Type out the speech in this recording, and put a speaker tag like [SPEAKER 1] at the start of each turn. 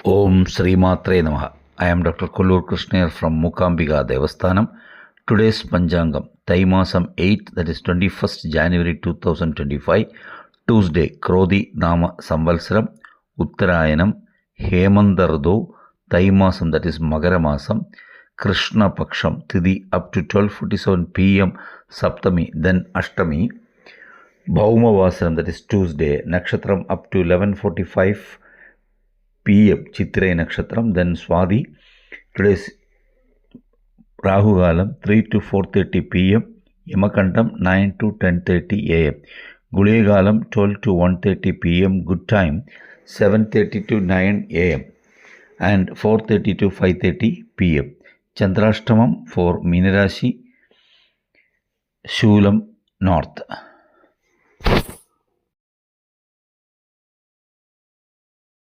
[SPEAKER 1] Om Sri Matre Namaha. I am Dr. Kollur Krishnayar from Mookambika Devasthanam. Today's Panjangam, Thaimasam 8, that is 21st January 2025, Tuesday, Krodhi Nama Samvalsaram, Uttarayanam, Hemandardo, Thaimasam, that is Magaramasam, Krishna Paksham, Tithi up to 12:47 p.m. Saptami, then Ashtami, Bhaumavasaram, that is Tuesday, Nakshatram up to 11:45 p.m. Chitrai Nakshatram, then Swadhi. Today's Rahu Galam 3 to 4:30 p.m. Yamakandam 9 to 10:30 a.m. Gulye Galam 12 to 1:30 p.m. Good time 7:30 to 9 a.m. and 4:30 to 5:30 p.m. Chandrashtamam for Meenarashi, Shulam North.